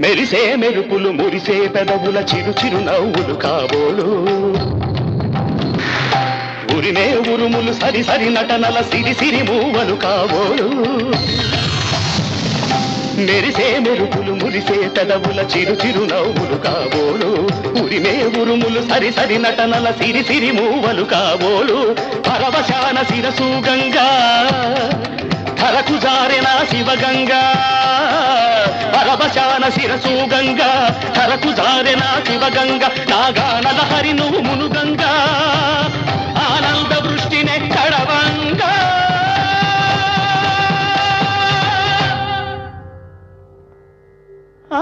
మెరిసే మెరుపులు మురిసే పెదవుల చిరు చిరు నవ్వులు కాబోలు ఉరిమే ఉరుములు సరి సరి నటనల సిరి సిరి మూవలు కాబోలు మెరిసే మెరుపులు మురిసే పెదవుల చిరు చిరు నవ్వులు కాబోలు ఉరిమే ఉరుములు సరి సరి నటనల సిరి సిరి మూవలు కాబోలు పరవశాన శిరసు గంగా ధరకు జారెన శివగంగా పరవశాన శిరసు గంగా ధరకు జారెన శివగంగా నాగానల హరి నువ్వు మునుగంగా ఆనంద వృష్టినే కడవంగా ఆ